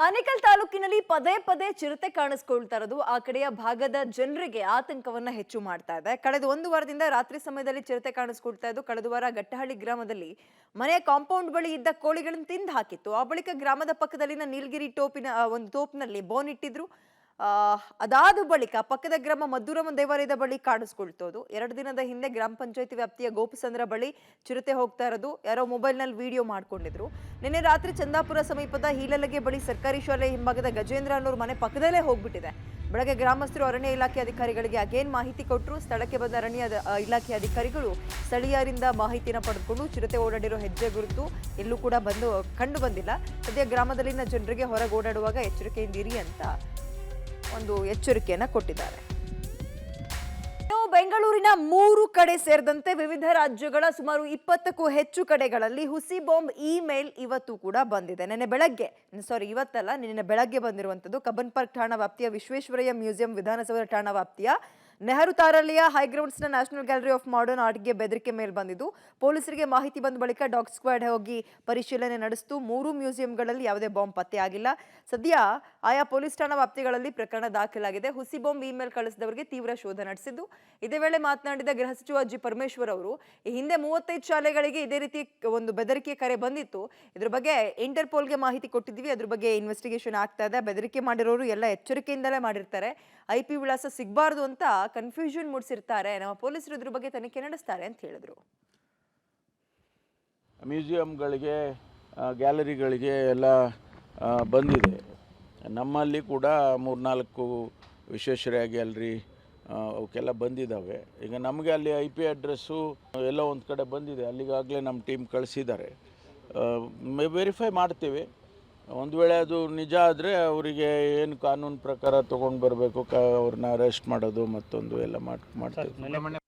ಆನೇಕಲ್ ತಾಲೂಕಿನಲ್ಲಿ ಪದೇ ಪದೇ ಚಿರತೆ ಕಾಣಿಸ್ಕೊಳ್ತಾ ಇರೋದು ಆ ಕಡೆಯ ಭಾಗದ ಜನರಿಗೆ ಆತಂಕವನ್ನ ಹೆಚ್ಚು ಮಾಡ್ತಾ ಇದೆ. ಕಳೆದ ಒಂದು ವಾರದಿಂದ ರಾತ್ರಿ ಸಮಯದಲ್ಲಿ ಚಿರತೆ ಕಾಣಿಸ್ಕೊಳ್ತಾ ಇದ್ದು, ಕಳೆದ ವಾರ ಗಟ್ಟಹಳ್ಳಿ ಗ್ರಾಮದಲ್ಲಿ ಮನೆಯ ಕಾಂಪೌಂಡ್ ಬಳಿ ಇದ್ದ ಕೋಳಿಗಳನ್ನು ತಿಂದು ಹಾಕಿತ್ತು. ಆ ಬಳಿಕ ಗ್ರಾಮದ ಪಕ್ಕದಲ್ಲಿನ ನೀಲಗಿರಿ ಒಂದು ತೋಪಿನಲ್ಲಿ ಬೋನ್ ಇಟ್ಟಿದ್ರು. ಅದಾದ ಬಳಿಕ ಪಕ್ಕದ ಗ್ರಾಮ ಮದ್ದೂರಮ್ಮ ದೇವಾಲಯದ ಬಳಿ ಕಾಣಿಸ್ಕೊಳ್ತೋದು. 2 ದಿನದ ಹಿಂದೆ ಗ್ರಾಮ ಪಂಚಾಯತಿ ವ್ಯಾಪ್ತಿಯ ಗೋಪಸಂದ್ರ ಬಳಿ ಚಿರತೆ ಹೋಗ್ತಾ ಇರೋದು ಯಾರೋ ಮೊಬೈಲ್ನಲ್ಲಿ ವಿಡಿಯೋ ಮಾಡ್ಕೊಂಡಿದ್ರು. ನಿನ್ನೆ ರಾತ್ರಿ ಚಂದಾಪುರ ಸಮೀಪದ ಹೀಲಲಗೆ ಬಳಿ ಸರ್ಕಾರಿ ಶಾಲೆ ಹಿಂಭಾಗದ ಗಜೇಂದ್ರ ಅನ್ನೋರ್ ಮನೆ ಪಕ್ಕದಲ್ಲೇ ಹೋಗ್ಬಿಟ್ಟಿದೆ. ಬೆಳಗ್ಗೆ ಗ್ರಾಮಸ್ಥರು ಅರಣ್ಯ ಇಲಾಖೆ ಅಧಿಕಾರಿಗಳಿಗೆ ಅಗೇನ್ ಮಾಹಿತಿ ಕೊಟ್ಟರು. ಸ್ಥಳಕ್ಕೆ ಬಂದ ಅರಣ್ಯ ಇಲಾಖೆ ಅಧಿಕಾರಿಗಳು ಸ್ಥಳೀಯರಿಂದ ಮಾಹಿತಿನ ಪಡೆದುಕೊಂಡು ಚಿರತೆ ಓಡಾಡಿರೋ ಹೆಜ್ಜೆ ಗುರುತು ಎಲ್ಲೂ ಕೂಡ ಕಂಡು ಬಂದಿಲ್ಲ. ಸದ್ಯ ಗ್ರಾಮದಲ್ಲಿನ ಜನರಿಗೆ ಹೊರಗೆ ಓಡಾಡುವಾಗ ಎಚ್ಚರಿಕೆಯಿಂದ ಇರಿ ಅಂತ ಒಂದು ಎಚ್ಚರಿಕೆಯನ್ನ ಕೊಟ್ಟಿದ್ದಾರೆ. ಬೆಂಗಳೂರಿನ 3 ಕಡೆ ಸೇರಿದಂತೆ ವಿವಿಧ ರಾಜ್ಯಗಳ ಸುಮಾರು 20ಕ್ಕೂ ಹೆಚ್ಚು ಕಡೆಗಳಲ್ಲಿ ಹುಸಿ ಬಾಂಬ್ ಇಮೇಲ್ ಇವತ್ತು ಕೂಡ ಬಂದಿದೆ. ನಿನ್ನೆ ಬೆಳಗ್ಗೆ ಬಂದಿರುವಂತದ್ದು. ಕಬ್ಬನ್ ಪಾರ್ಕ್ ಠಾಣಾ ವ್ಯಾಪ್ತಿಯ ವಿಶ್ವೇಶ್ವರಯ್ಯ ಮ್ಯೂಸಿಯಂ, ವಿಧಾನಸೌಧ ಠಾಣಾ ವ್ಯಾಪ್ತಿಯ ನೆಹರು ತಾರಾಲಯ, ಹೈಗ್ರೌಂಡ್ಸ್ನ ನ್ಯಾಷನಲ್ ಗ್ಯಾಲರಿ ಆಫ್ ಮಾಡರ್ನ್ ಆರ್ಟ್ಗೆ ಬೆದರಿಕೆ ಮೇಲ್ ಬಂದಿದ್ದು, ಪೊಲೀಸರಿಗೆ ಮಾಹಿತಿ ಬಂದ ಬಳಿಕ ಡಾಗ್ ಸ್ಕ್ವಾಡ್ ಹೋಗಿ ಪರಿಶೀಲನೆ ನಡೆಸಿತು. 3 ಮ್ಯೂಸಿಯಂಗಳಲ್ಲಿ ಯಾವುದೇ ಬಾಂಬ್ ಪತ್ತೆಯಾಗಿಲ್ಲ. ಸದ್ಯ ಆಯಾ ಪೊಲೀಸ್ ಠಾಣಾ ವ್ಯಾಪ್ತಿಗಳಲ್ಲಿ ಪ್ರಕರಣ ದಾಖಲಾಗಿದೆ. ಹುಸಿ ಬಾಂಬ್ ಇಮೇಲ್ ಕಳಿಸಿದವರಿಗೆ ತೀವ್ರ ಶೋಧ ನಡೆಸಿದ್ದು, ಇದೇ ವೇಳೆ ಮಾತನಾಡಿದ ಗೃಹ ಸಚಿವ ಜಿ ಪರಮೇಶ್ವರ್ ಅವರು, ಈ ಹಿಂದೆ 35 ಶಾಲೆಗಳಿಗೆ ಇದೇ ರೀತಿ ಒಂದು ಬೆದರಿಕೆ ಕರೆ ಬಂದಿತ್ತು. ಇದ್ರ ಬಗ್ಗೆ ಇಂಟರ್ಪೋಲ್ಗೆ ಮಾಹಿತಿ ಕೊಟ್ಟಿದ್ವಿ. ಅದ್ರ ಬಗ್ಗೆ ಇನ್ವೆಸ್ಟಿಗೇಷನ್ ಆಗ್ತಾ ಇದೆ. ಬೆದರಿಕೆ ಮಾಡಿರೋರು ಎಲ್ಲ ಎಚ್ಚರಿಕೆಯಿಂದಲೇ ಮಾಡಿರ್ತಾರೆ. IP ವಿಳಾಸ ಸಿಗಬಾರ್ದು ಅಂತ ಕನ್ಫ್ಯೂಷನ್ ಮೂಡಿಸಿರ್ತಾರೆ. ನಮ್ಮ ಪೊಲೀಸರು ಇದ್ರ ಬಗ್ಗೆ ತನಿಖೆ ನಡೆಸ್ತಾರೆ ಅಂತ ಹೇಳಿದ್ರು. ಮ್ಯೂಸಿಯಂಗಳಿಗೆ, ಗ್ಯಾಲರಿಗಳಿಗೆ ಎಲ್ಲ ಬಂದಿದೆ. ನಮ್ಮಲ್ಲಿ ಕೂಡ 3-4 ವಿಶ್ವೇಶ್ವರಯ್ಯ ಗ್ಯಾಲರಿ ಅವಕ್ಕೆಲ್ಲ ಬಂದಿದ್ದಾವೆ. ಈಗ ನಮಗೆ ಅಲ್ಲಿ IP ಅಡ್ರೆಸ್ಸು ಎಲ್ಲ ಒಂದು ಕಡೆ ಬಂದಿದೆ. ಅಲ್ಲಿಗಾಗಲೇ ನಮ್ಮ ಟೀಮ್ ಕಳಿಸಿದ್ದಾರೆ. ವೆರಿಫೈ ಮಾಡ್ತೀವಿ. ಒಂದು ವೇಳೆ ಅದು ನಿಜ ಆದರೆ ಅವರಿಗೆ ಏನು ಕಾನೂನು ಪ್ರಕಾರ ತೊಗೊಂಡು ಬರಬೇಕು, ಅವ್ರನ್ನ ಅರೆಸ್ಟ್ ಮಾಡೋದು ಮತ್ತೊಂದು ಎಲ್ಲ ಮಾಡ್ತೀವಿ.